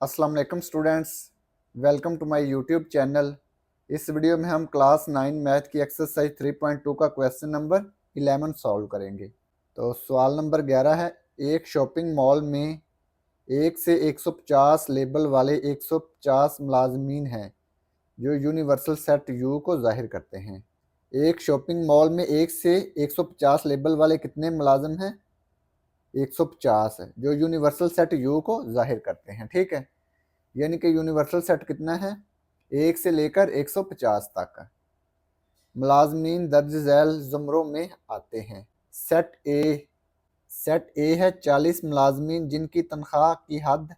अस्सलाम वालेकुम students, welcome to my YouTube channel. इस वीडियो में हम क्लास 9 मैथ की एक्सरसाइज 3.2 का क्वेश्चन नंबर 11 सॉल्व करेंगे। तो सवाल नंबर 11 है, एक शॉपिंग मॉल में 1 से 150 लेबल वाले 150 मुलाजमीन हैं जो यूनिवर्सल सेट यू को जाहिर करते हैं। एक शॉपिंग मॉल में 1 से 150 लेबल वाले कितने मुलाजिम हैं? 150 है, जो यूनिवर्सल सेट यू को जाहिर करते हैं। ठीक है, यानी कि यूनिवर्सल सेट कितना है? 1 से लेकर 150 तक मुलाजमीन दर्ज झैल ज़ुमरों में आते हैं। सेट ए है 40 मुलाजमीन जिनकी तनख्वाह की हद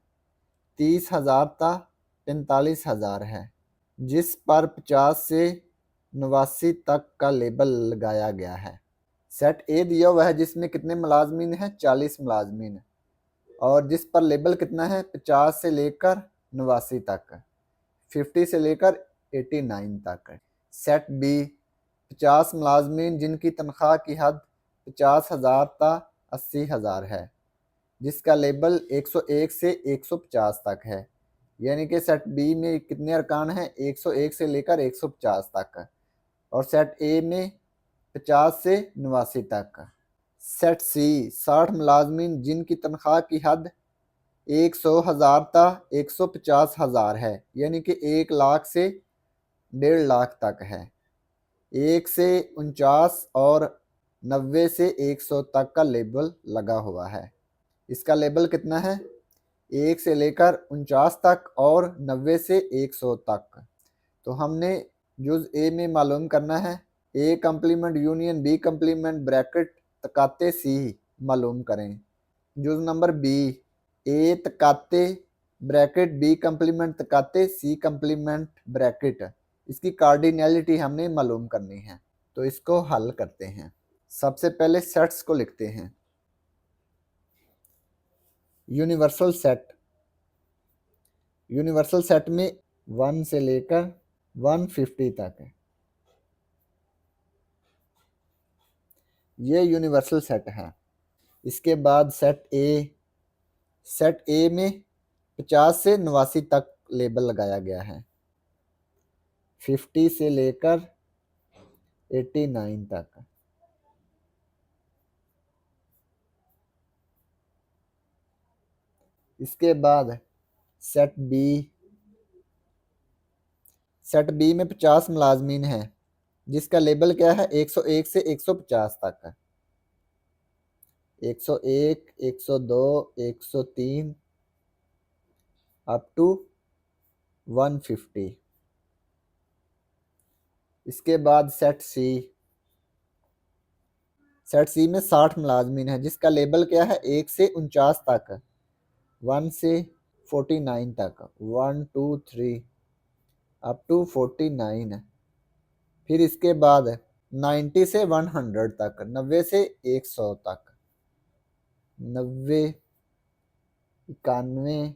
30,000 ता 45,000 है, जिस पर 50 से 89 तक का लेबल लगाया गया है। सेट ए दिया हुआ है जिसमें कितने मुलाजमीन हैं? 40 मुलाजमीन, और जिस पर लेबल कितना है? 50 से लेकर 89 तक, 50 से लेकर 89 तक। सेट बी 50 मुलाजमीन जिनकी तनख्वाह की हद 50,000 ता 80,000 है, जिसका लेबल 101 से 150 तक है। यानी कि सेट बी में कितने अरकान हैं? 101 से लेकर 150 तक, और सेट ए में 50 से 89 तक। सेट सी 60 मुलाजमीन जिनकी तनख्वाह की हद 100,000 ता 150,000 है, यानी कि 1 लाख से 1.5 लाख तक है। 1 से 49 और 90 से 100 तक का लेबल लगा हुआ है। इसका लेबल कितना है? 1 से लेकर 49 तक और 90 से 100 तक। तो हमने जुज़ ए में मालूम करना है, A complement union B complement bracket तकाते सी मालूम करें। जुज़ नंबर बी, ए तकाते ब्रैकेट बी कम्प्लीमेंट तकाते सी कम्प्लीमेंट ब्रैकेट, इसकी कार्डिनैलिटी हमने मालूम करनी है। तो इसको हल करते हैं। सबसे पहले सेट्स को लिखते हैं। यूनिवर्सल सेट में 1 से लेकर 150 तक है, ये यूनिवर्सल सेट है। इसके बाद सेट ए में 50 से 89 तक लेबल लगाया गया है, 50 से लेकर 89 तक। इसके बाद सेट बी में 50 मुलाजमीन हैं जिसका लेबल क्या है? 101 से 150 तक है, 101, 102, 103 अप टू 150। इसके बाद सेट सी में 60 मुलाजमीन है जिसका लेबल क्या है? 1 से 49 तक, 1 से 49 तक, 1 2 3 अप टू 49। फिर इसके बाद 90 से 100 तक, 90 से 100 तक, 90, 91,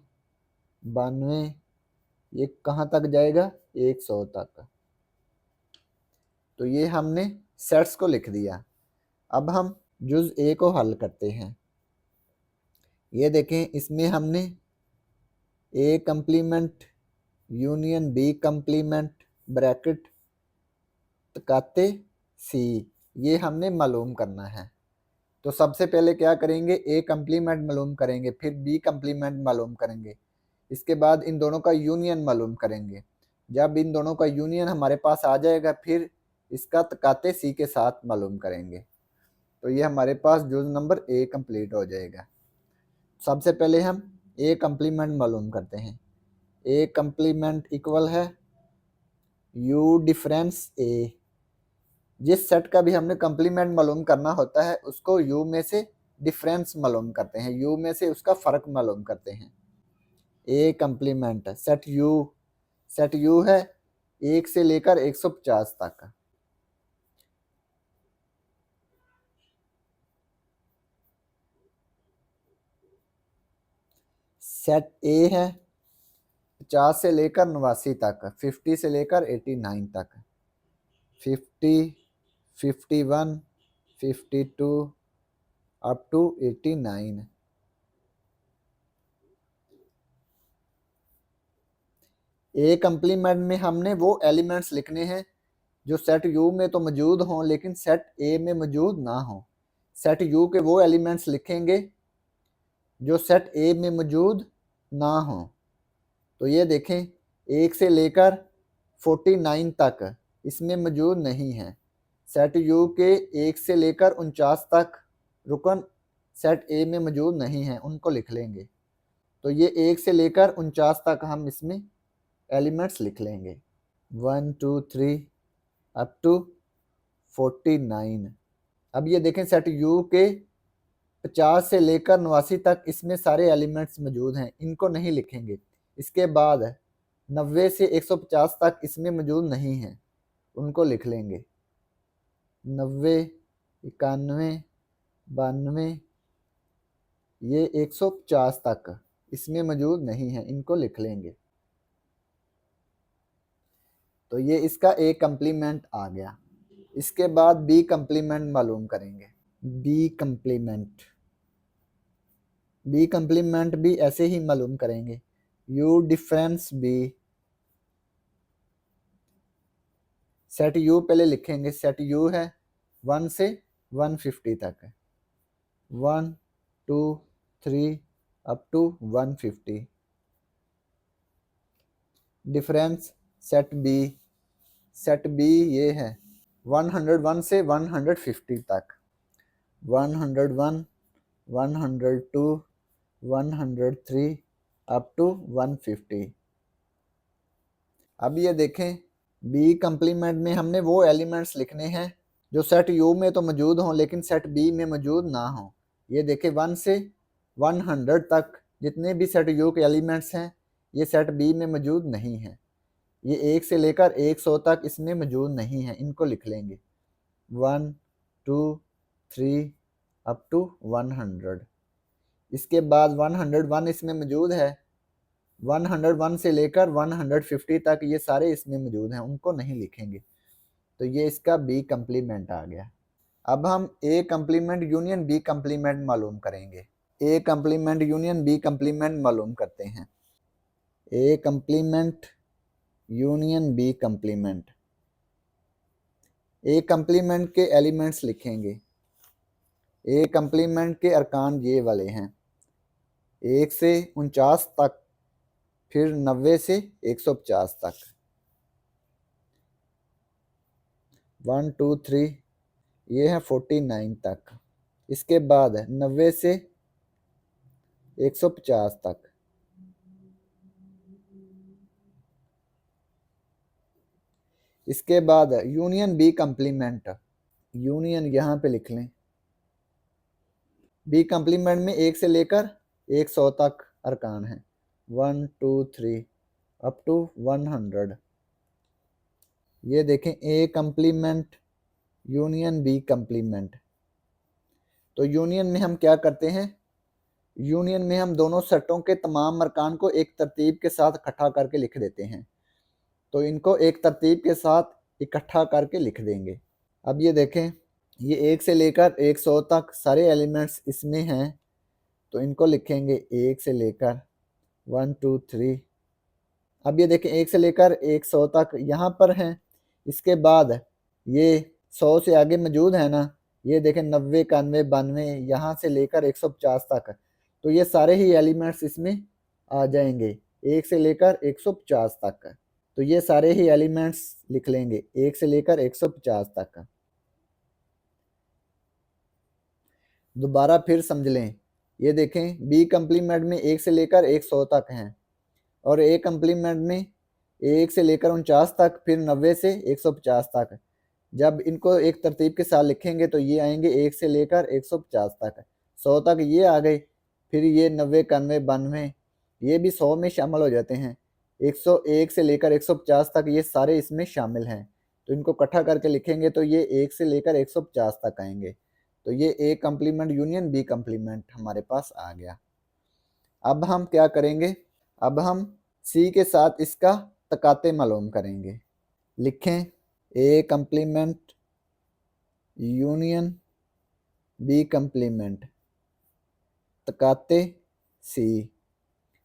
92, ये कहाँ तक जाएगा? 100 तक। तो ये हमने सेट्स को लिख दिया। अब हम जुज़ ए को हल करते हैं। ये देखें, इसमें हमने A complement union B complement bracket तकाते सी, ये हमने मालूम करना है। तो सबसे पहले क्या करेंगे? ए कम्प्लीमेंट मालूम करेंगे, फिर बी कम्प्लीमेंट मालूम करेंगे, इसके बाद इन दोनों का यूनियन मालूम करेंगे। जब इन दोनों का यूनियन हमारे पास आ जाएगा, फिर इसका तकाते सी के साथ मालूम करेंगे। तो ये हमारे पास जुज़ नंबर ए कंप्लीट हो जाएगा। सबसे पहले हम ए कम्प्लीमेंट मालूम करते हैं। ए कम्प्लीमेंट इक्वल है यू डिफरेंस ए। जिस सेट का भी हमने कम्प्लीमेंट मालूम करना होता है उसको यू में से डिफरेंस मालूम करते हैं, यू में से उसका फ़र्क मालूम करते हैं। ए कम्प्लीमेंट सेट यू है 1 से लेकर 150 तक। सेट ए है 50 से लेकर 89 तक, 50 से लेकर 89 तक, 50, 51, 52 अप टू 89। ए कंप्लीमेंट में हमने वो एलिमेंट्स लिखने हैं जो सेट यू में तो मौजूद हों लेकिन सेट ए में मौजूद ना हों। सेट यू के वो एलिमेंट्स लिखेंगे जो सेट ए में मौजूद ना हों। तो ये देखें 1 से लेकर 49 तक इसमें मौजूद नहीं है। सेट यू के 1 से लेकर 49 तक रुकन सेट ए में मौजूद नहीं है, उनको लिख लेंगे। तो ये 1 से लेकर 49 तक हम इसमें एलिमेंट्स लिख लेंगे 1 2 3 अप टू 49। अब ये देखें सेट यू के 50 से लेकर 89 तक इसमें सारे एलिमेंट्स मौजूद हैं, इनको नहीं लिखेंगे। इसके बाद 90 से 150 तक इसमें मौजूद नहीं हैं, उनको लिख लेंगे 90 91 92 ये 150 तक इसमें मौजूद नहीं है, इनको लिख लेंगे। तो ये इसका ए कंप्लीमेंट आ गया। इसके बाद बी कंप्लीमेंट मालूम करेंगे। बी कंप्लीमेंट भी ऐसे ही मालूम करेंगे। U difference B, set U पहले लिखेंगे। सेट यू है 1 से 150 तक, 1 2 3 up to 150। Difference set B ये है 101 से 150 तक, 101 102 103 अप टू 150। अब ये देखें बी कंप्लीमेंट में हमने वो एलिमेंट्स लिखने हैं जो सेट यू में तो मौजूद हों लेकिन सेट बी में मौजूद ना हों। ये देखें 1 से 100 तक जितने भी सेट यू के एलिमेंट्स हैं ये सेट बी में मौजूद नहीं हैं। ये 1 से लेकर 100 तक इसमें मौजूद नहीं है, इनको लिख लेंगे 1 2 3 अप टू 100। इसके बाद 101 इसमें मौजूद है, 101 से लेकर 150 तक ये सारे इसमें मौजूद हैं, उनको नहीं लिखेंगे। तो ये इसका बी कंप्लीमेंट आ गया। अब हम ए कंप्लीमेंट यूनियन बी कंप्लीमेंट मालूम करेंगे। ए कंप्लीमेंट यूनियन बी कंप्लीमेंट मालूम करते हैं। ए कंप्लीमेंट यूनियन बी कंप्लीमेंट। ए कंप्लीमेंट के एलिमेंट्स लिखेंगे। ए कंप्लीमेंट के अरकान ये वाले हैं 1 से 49 तक, फिर 90 से 150 तक, 1 2 3 ये है 49 तक। इसके बाद 90 से 150 तक, इसके बाद यूनियन बी कंप्लीमेंट, यूनियन यहाँ पे लिख लें। बी कंप्लीमेंट में 1 से लेकर 100 तक अरकान हैं 1 2 3 अप टू 100। ये देखें ए कंप्लीमेंट यूनियन बी कंप्लीमेंट। तो यूनियन में हम क्या करते हैं, यूनियन में हम दोनों सेटों के तमाम अरकान को एक तरतीब के साथ इकट्ठा करके लिख देते हैं। तो इनको एक तरतीब के साथ इकट्ठा करके लिख देंगे। अब ये देखें ये 1 से लेकर 100 तक सारे एलिमेंट्स इसमें हैं, तो इनको लिखेंगे 1 से लेकर 1 2 3। अब ये देखें 1 से लेकर 100 तक यहाँ पर हैं। इसके बाद ये 100 से आगे मौजूद है ना, ये देखें 90 91 92 यहाँ से लेकर 150 तक, तो ये सारे ही एलिमेंट्स इसमें आ जाएंगे 1 से लेकर 150 तक। तो ये सारे ही एलिमेंट्स लिख लेंगे 1 से लेकर 150 तक। दोबारा फिर समझ लें, ये देखें बी कंप्लीमेंट में 1 से लेकर 100 तक हैं और ए कंप्लीमेंट में 1 से लेकर 49 तक, फिर 90 से 150 तक। जब इनको एक तरतीब के साथ लिखेंगे तो ये आएंगे 1 से लेकर 150 तक, 100 तक ये आ गए, फिर ये 90 91 92 ये भी 100 में शामिल हो जाते हैं। 101 से लेकर 150 तक ये सारे इसमें शामिल हैं, तो इनको इकट्ठा करके लिखेंगे तो ये 1 से लेकर 150 तक आएंगे। तो ये ए कंप्लीमेंट यूनियन बी कंप्लीमेंट हमारे पास आ गया। अब हम क्या करेंगे, अब हम सी के साथ इसका तकाते मालूम करेंगे। लिखें ए कंप्लीमेंट यूनियन बी कंप्लीमेंट तकाते सी।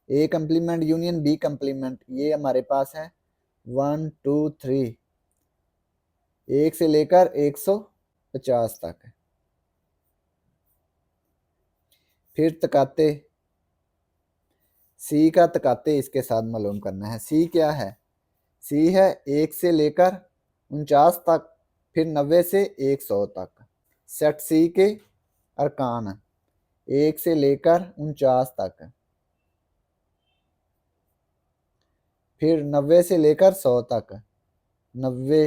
ए कंप्लीमेंट यूनियन बी कंप्लीमेंट, ये हमारे पास है 1 2 3, 1 से लेकर 150 तक। फिर तकाते सी का तकाते इसके साथ मालूम करना है। सी क्या है? सी है 1 से लेकर 49 तक, फिर 90 से 100 तक। सेट सी के अरकान 1 से लेकर 49 तक, फिर 90 से लेकर 100 तक, 90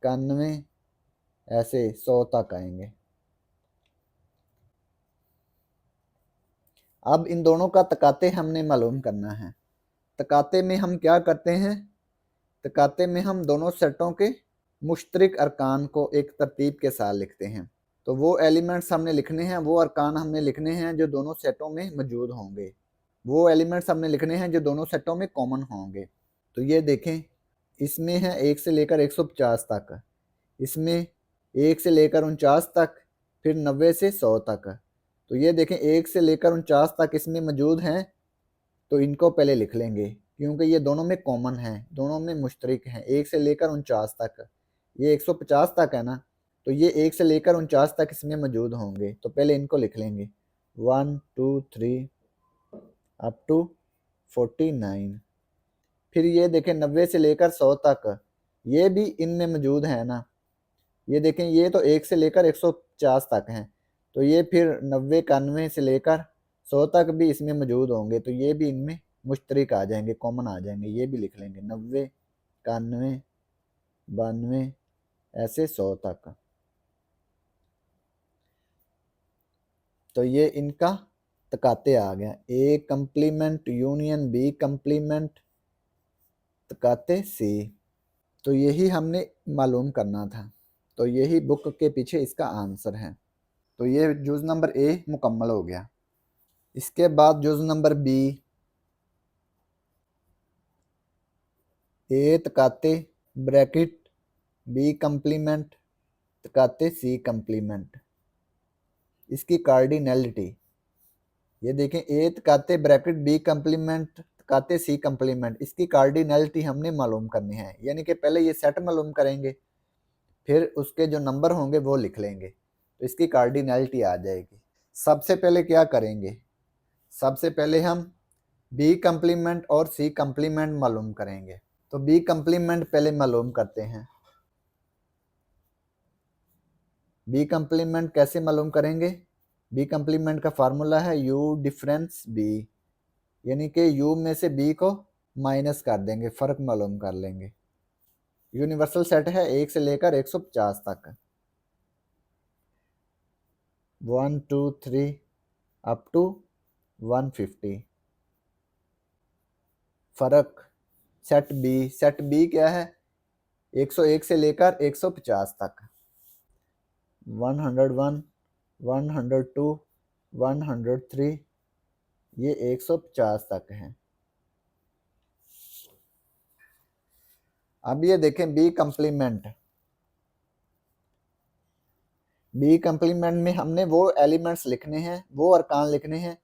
91 ऐसे 100 तक आएंगे। अब इन दोनों का तकाते हमने मालूम करना है। तकाते में हम क्या करते हैं? तकाते में हम दोनों सेटों के मुश्तरक अरकान को एक तरतीब के साथ लिखते हैं। तो वो एलिमेंट्स हमने लिखने हैं, वो अरकान हमने लिखने हैं जो दोनों सेटों में मौजूद होंगे, वो एलिमेंट्स हमने लिखने हैं जो दोनों सेटों में कॉमन होंगे। तो ये देखें, इसमें है 1 से लेकर 150 तक, इसमें 1 से लेकर 49 तक, फिर 90 से 100 तक। तो ये देखें 1 से लेकर 49 तक इसमें मौजूद हैं, तो इनको पहले लिख लेंगे क्योंकि ये दोनों में कॉमन हैं, दोनों में मुश्तरक हैं। 1 से लेकर 49 तक, ये 150 तक है ना, तो ये 1 से लेकर 49 तक इसमें मौजूद होंगे, तो पहले इनको लिख लेंगे 1 2 3 अप टू 49। फिर ये देखें 90 से लेकर 100 तक, ये भी इनमें मौजूद है ना। ये देखें ये तो 1 से लेकर 150 तक हैं, तो ये फिर 90 91 से लेकर 100 तक भी इसमें मौजूद होंगे, तो ये भी इनमें मुश्तरक आ जाएंगे, कॉमन आ जाएंगे। ये भी लिख लेंगे 90 91 92 ऐसे 100 तक। तो ये इनका तकाते आ गया, ए कंप्लीमेंट यूनियन बी कंप्लीमेंट तकाते सी। तो यही हमने मालूम करना था, तो यही बुक के पीछे इसका आंसर है। तो ये जुज़ नंबर ए मुकम्मल हो गया। इसके बाद जुज़ नंबर बी, ए तकाते ब्रैकेट बी कंप्लीमेंट तकाते सी कंप्लीमेंट, इसकी कार्डिनैलिटी। ये देखें ए तकाते ब्रैकेट बी कंप्लीमेंट तकाते सी कंप्लीमेंट, इसकी कार्डिनैलिटी हमने मालूम करनी है, यानी कि पहले ये सेट मालूम करेंगे, फिर उसके जो नंबर होंगे वो लिख लेंगे, तो इसकी कार्डिनैलिटी आ जाएगी। सबसे पहले क्या करेंगे? सबसे पहले हम बी कंप्लीमेंट और सी कंप्लीमेंट मालूम करेंगे। तो बी कंप्लीमेंट पहले मालूम करते हैं। बी कंप्लीमेंट कैसे मालूम करेंगे? बी कंप्लीमेंट का फार्मूला है यू डिफरेंस बी, यानी कि यू में से बी को माइनस कर देंगे, फ़र्क मालूम कर लेंगे। यूनिवर्सल सेट है 1 से लेकर 150 तक, 1 2 3 अप टू 150। फ़र्क सेट बी क्या है? 101 से लेकर 150 तक, 101 102 103, ये 150 तक है। अब ये देखें बी कंप्लीमेंट, बी कंप्लीमेंट में हमने वो एलिमेंट्स लिखने हैं, वो अरकान लिखने हैं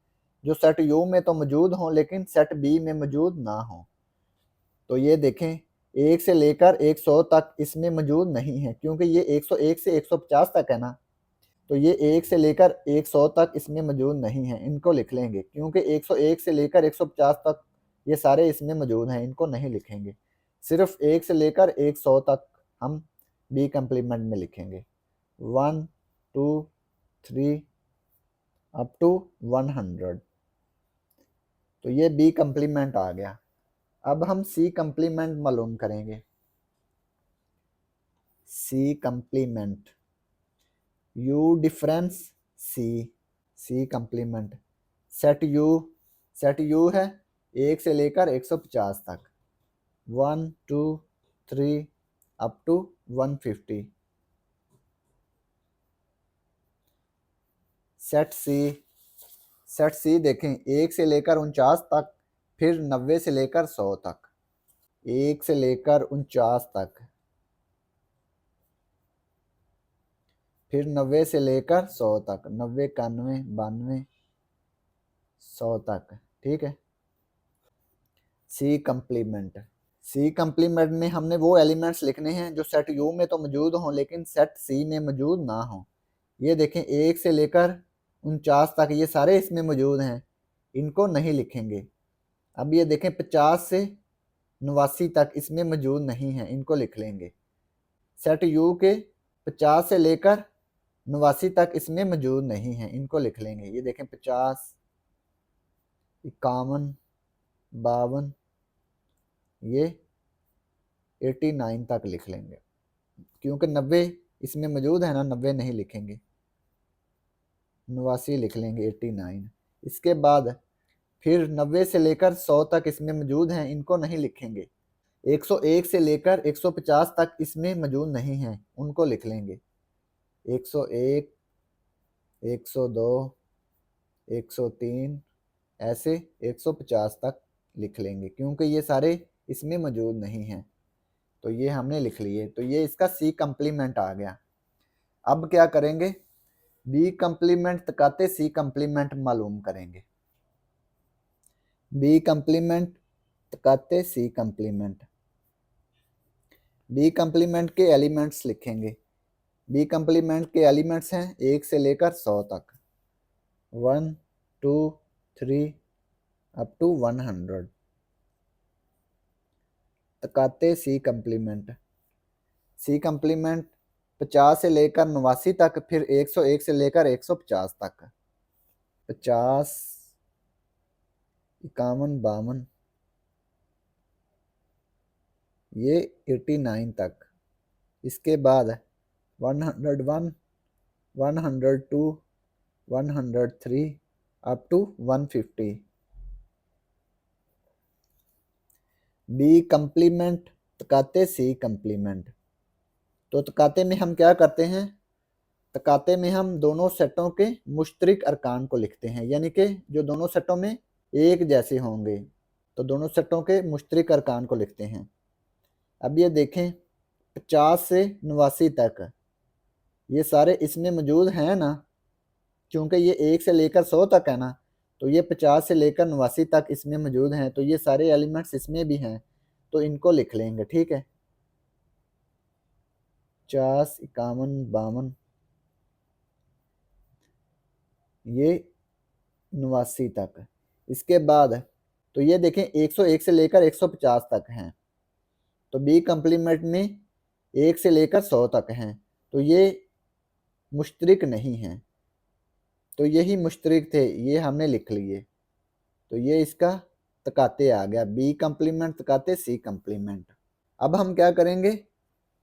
जो सेट यू में तो मौजूद हों लेकिन सेट बी में मौजूद ना हों। तो ये देखें 1 से लेकर 100 तक इसमें मौजूद नहीं है क्योंकि ये 101 से 150 तक है ना, तो ये 1 से लेकर 100 तक इसमें मौजूद नहीं है, इनको लिख लेंगे क्योंकि 101 से लेकर 150 तक ये सारे इसमें मौजूद हैं, इनको नहीं लिखेंगे। सिर्फ 1 से लेकर 100 तक हम बी कंप्लीमेंट में लिखेंगे, 1 2 3 अप टू 100। तो ये बी कंप्लीमेंट आ गया। अब हम सी कंप्लीमेंट मालूम करेंगे। C complement U difference C, C complement set U है 1 से लेकर 150 तक, 1 2 3 अप टू 150। सेट सी देखें 1 से लेकर 49 तक, फिर 90 से लेकर 100 तक, 1 से लेकर 49 तक, फिर 90 से लेकर 100 तक, 90 91 92 100 तक। ठीक है, सी कंप्लीमेंट। सी कंप्लीमेंट में हमने वो एलिमेंट्स लिखने हैं जो सेट यू में तो मौजूद हों लेकिन सेट सी में मौजूद ना हों। ये देखें 1 से लेकर 49 तक ये सारे इसमें मौजूद हैं, इनको नहीं लिखेंगे। अब ये देखें 50 से 89 तक इसमें मौजूद नहीं हैं, इनको लिख लेंगे। सेट यू के 50 से लेकर 89 तक इसमें मौजूद नहीं हैं, इनको लिख लेंगे। ये देखें 50, 51, 52, ये 89 तक लिख लेंगे, क्योंकि 90 इसमें मौजूद है ना, 90 नहीं लिखेंगे, 89 लिख लेंगे, 89। इसके बाद फिर 90 से लेकर 100 तक इसमें मौजूद हैं, इनको नहीं लिखेंगे। 101 से लेकर 150 तक इसमें मौजूद नहीं हैं, उनको लिख लेंगे। 101, 102, 103, ऐसे 150 तक लिख लेंगे, क्योंकि ये सारे इसमें मौजूद नहीं हैं। तो ये हमने लिख लिए, तो ये इसका सी कंप्लीमेंट आ गया। अब क्या करेंगे, बी कंप्लीमेंट तकाते सी कंप्लीमेंट मालूम करेंगे। बी कंप्लीमेंट तकाते सी कंप्लीमेंट। बी कंप्लीमेंट के एलिमेंट्स लिखेंगे। बी कंप्लीमेंट के एलिमेंट्स हैं 1 से लेकर 100 तक, 1, 2, 3 अप टू 100। तकाते सी कंप्लीमेंट। सी कंप्लीमेंट 50 से लेकर 89 तक, फिर 101 से लेकर 150 तक, 50, 51, 52, ये 89 तक। इसके बाद 101, 102, 103 अप टू 150। बी कंप्लीमेंट तकाते सी कंप्लीमेंट। तो तकाते में हम क्या करते हैं, तकाते में हम दोनों सेटों के मुश्तरिक अरकान को लिखते हैं, यानी कि जो दोनों सेटों में एक जैसे होंगे, तो दोनों सेटों के मुश्तरिक अरकान को लिखते हैं। अब ये देखें 50 से 89 तक ये सारे इसमें मौजूद हैं ना, क्योंकि ये 1 से लेकर 100 तक है ना, तो ये 50 से लेकर 89 तक इसमें मौजूद हैं, तो ये सारे एलिमेंट्स इसमें भी हैं, तो इनको लिख लेंगे। ठीक है, 50, 51, 52, ये 89 तक। इसके बाद तो ये देखें 101 से लेकर 150 तक हैं, तो बी कंप्लीमेंट में 1 से लेकर 100 तक हैं, तो ये मुश्तरिक नहीं हैं, तो यही मुश्तरिक थे, ये हमने लिख लिए। तो ये इसका तकाते आ गया, बी कंप्लीमेंट तकाते सी कंप्लीमेंट। अब हम क्या करेंगे,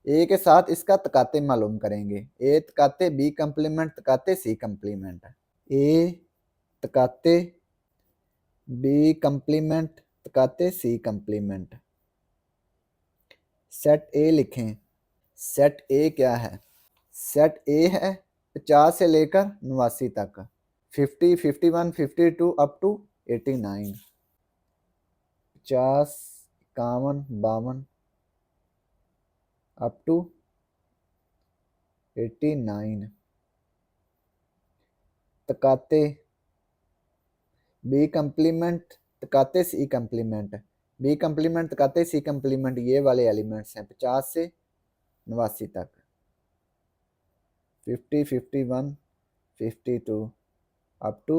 ए के साथ इसका तकाते मालूम करेंगे। ए तकाते बी कंप्लीमेंट तकाते सी कंप्लीमेंट। ए तकाते बी कंप्लीमेंट तकाते सी कंप्लीमेंट। सेट ए लिखें। सेट ए क्या है, सेट ए है 50 से लेकर 89 तक, 50, 51, 52 अप टू 89, 50, 51, 52 अप टू 89। तकाते बी कंप्लीमेंट तकाते सी कंप्लीमेंट। बी कंप्लीमेंट तकाते सी कंप्लीमेंट, ये वाले एलिमेंट्स हैं 50 से 89 तक, 50, 51, 52 अप टू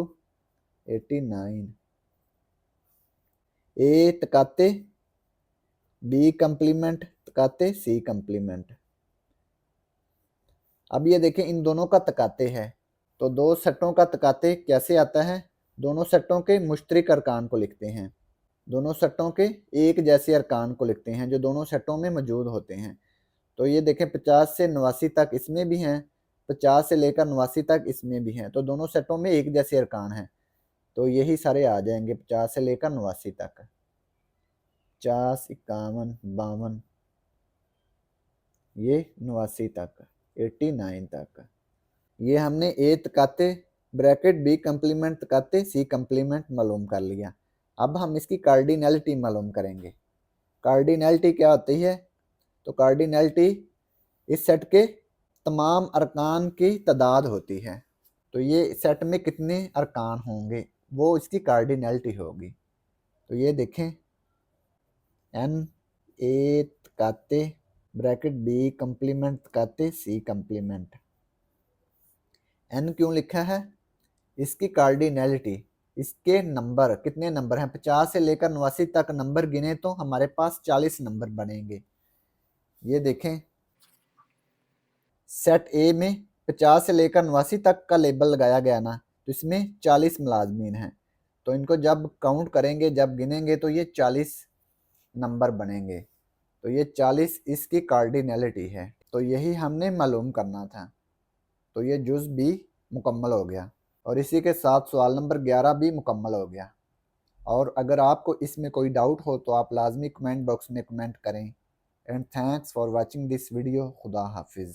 89। ए तकाते बी कंप्लीमेंट तकाते सी कंप्लीमेंट। अब ये देखें इन दोनों का तकाते है, तो दो सेटों का तकाते कैसे आता है, दोनों सेटों के मुश्तरिक अरकान को लिखते हैं, दोनों सेटों के एक जैसे अरकान को लिखते हैं जो दोनों सेटों में मौजूद होते हैं। तो ये देखें 50 से 89 तक इसमें भी हैं, 50 से लेकर 89 तक इसमें भी हैं, तो दोनों सेटों में एक जैसे अरकान हैं, तो यही सारे आ जाएंगे 50 से लेकर 89 तक, 50, 51, 52, ये 89 तक, 89 तक। ये हमने ए तकाते ब्रैकेट बी कंप्लीमेंट तकाते सी कंप्लीमेंट मालूम कर लिया। अब हम इसकी कार्डिनैलिटी मालूम करेंगे। कार्डिनैलिटी क्या होती है, तो कार्डिनैलिटी इस सेट के तमाम अरकान की तादाद होती है, तो ये सेट में कितने अरकान होंगे वो इसकी कार्डिनैलिटी होगी। तो ये देखें एन ए कहते ब्रैकेट बी कंप्लीमेंट कहते सी कंप्लीमेंट। एन क्यों लिखा है? इसकी कार्डिनैलिटी, इसके नंबर कितने नंबर हैं, 50 से लेकर 89 तक नंबर गिने तो हमारे पास 40 नंबर बनेंगे। ये देखें सेट ए में 50 से लेकर 89 तक का लेबल लगाया गया ना, तो इसमें 40 मुलाजमीन हैं, तो इनको जब काउंट करेंगे, जब गिनेंगे तो ये 40 नंबर बनेंगे। तो ये 40 इसकी कार्डिनैलिटी है, तो यही हमने मालूम करना था। तो ये जुज़ भी मुकम्मल हो गया और इसी के साथ सवाल नंबर 11 भी मुकम्मल हो गया। और अगर आपको इसमें कोई डाउट हो तो आप लाजमी कमेंट बॉक्स में कमेंट करें। And thanks for watching this video. खुदा हाफिज़।